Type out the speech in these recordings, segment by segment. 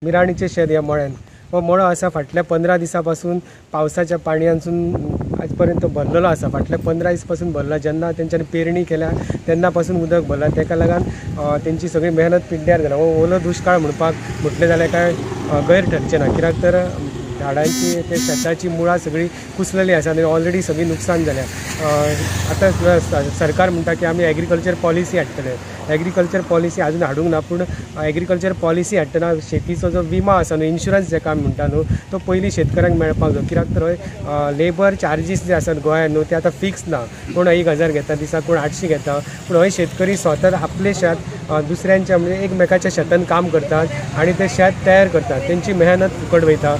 मिराणीचे शेत या मळ्यान हो मळो आसा फाटल्या 15 दिसांपासून पावसाच्या पाणयासून आजपर्यंत भरलेलो आसा। फाटल्या 15 दीस पासून भरला। जेन्ना तेंच्यांनी पेरणी केल्या तेन्ना पासून उदक भरला, तेका लागून तेंची सगळी मेहनत पिड्ड्यार जाला। हो ओलो दुष्काळ म्हटलें जाल्यार काय गैर ठरचें ना, कित्याक तर झाडांची ते शेताची मुळां सगळी कुसलेली आसा आनी ऑलरेडी सगळी नुकसान जाल्या। आतां सरकार म्हणटा की आमी एग्रीकल्चर पॉलिसी हाडटले। एग्रीकल्चर पॉलिसी अजून हाडूंक ना, पूण एग्रीकल्चर पॉलिसी हाडटना शेतीचो जो विमा आसा न्हू, इन्शुरन्स जाका आमी म्हणटा न्हू, तो पयलीं शेतकऱ्यांक मेळपाक जाय। कित्याक तर लेबर चार्जीस जे आसात गोंयांत न्हू ते आतां फिक्स ना। कोण 1000 घेता दिसा, कोण 800 घेता, पूण हय शेतकरी स्वता आपले शेत दुसऱ्यांच्या म्हणजे एकमेकाच्या शेतान काम करतात आनी ते शेत तयार करतात। तेंची मेहनत फुकट वयता।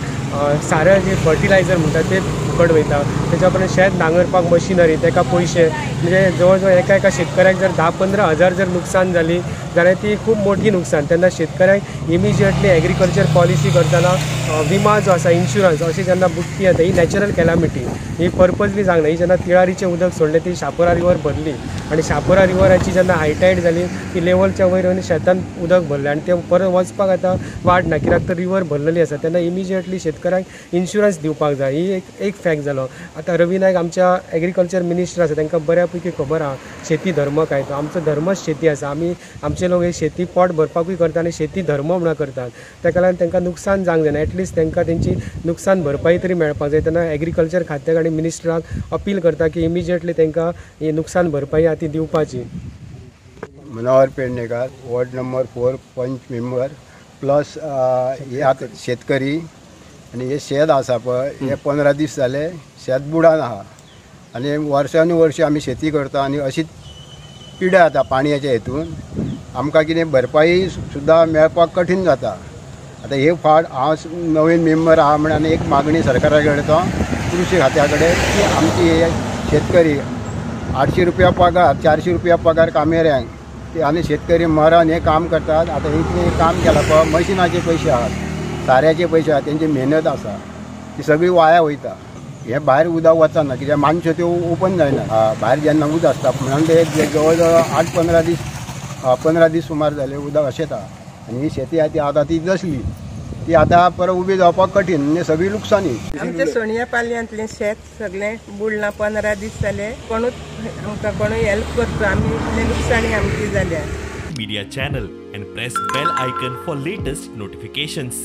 सारें जे फर्टिलायझर म्हणटा ते फुकट वयता। तेच्या उपरांत शेत नांगरपाक मशिनरी, तेका पयशे, म्हणजे जवळ जवळ एका शेतकऱ्याक जर 10-15 हजार जर नुकसान जाली जाल्यार ती खूब मोठी नुकसान। तेन्ना शेतकऱ्यांक इमिजिएटली एग्रीकल्चर पॉलिसी करतना विमा जो आसा, इन्शुरन्स अशी जेन्ना बुट्टी येता, ही नॅचरल कॅलामिटी, ही पर्पजली जावंक ना। ही जेन्ना तिळारीचें उदक सोडलें ती शापोरा रिवर भरली आनी शापोरा रिवराची जेन्ना हायटायड जाली ती लेवलच्या वयर आनी शेतान उदक भरलें आनी ते परत वचपाक आतां वाट ना, कित्याक तर रिवर भरलेली आसा। तेन्ना इमिजिएटली शेतकऱ्यांक इन्शुरन्स दिवपाक जाय, ही एक फॅक्ट जालो। आतां रवी नायक आमच्या एग्रीकल्चर मिनिस्टर आसा, तांकां बऱ्या पैकी खबर आहा शेती धर्म काय तो। आमचो धर्मच शेती आसा। आमचे लोक हे शेती पोट भरपाकूय करता आनी शेती धर्म म्हणून करतात। ताका लागून तांकां नुकसान जावंक जायना, एटलिस्ट तांकां तेंची नुकसान भरपाई तरी मेळपाक जाय। तेन्ना एग्रीकल्चर खात्याक आनी मिनिस्टराक अपील करता की इमिजिएटली तांकां ही नुकसान भरपाई आहा ती दिवपाची। मनोहर पेडणेकर, वॉर्ड नंबर 4 पंच मेंबर प्लस हे आतां शेतकरी आनी हे शेत आसा पळय, हे 15 दीस जाले शेत बुडान आहा आनी वर्सानुवर्शी आमी शेती करता आनी अशीच पिड्या जाता पाणयाच्या हेतून। आमकां कितें भरपाई सुद्दां मेळपाक कठीण जाता। आतां हे फाट हांव नवीन मेंबर आहा म्हणून एक मागणी सरकारा कडेन तो कृषी खात्या कडेन की आमची हे शेतकरी 800 रुपया पगार, 400 रुपया पगार कामेऱ्यांक ते आनी शेतकरी मरण हे काम करतात। आतां हे कितें काम केलां पळय, मशिनाचे पयशे आहात, साऱ्याचे पयशे आहात, तेंची मेहनत आसा ती सगळी वाया वयता। हे भायर उदक वचना, कित्याक मानशे त्यो ओपन जायना। भायर जेन्ना उदक आसता म्हणून ते जवळ जवळ 8-15 दीस सुमार जाले उदक अशेंच आहा आनी ही शेती आहा ती आतां ती दसली, ती आतां परत उबी जावपाक कठीण म्हणजे सगळी लुकसाणी। आमच्या सोनिया पालयांतलें शेत सगळें बुडलां। 15 दीस जाले, आमकां कोणूय हेल्प करचो, आमी इतले लुकसाणी आमची जाल्या। Media channel and press bell icon for latest notifications.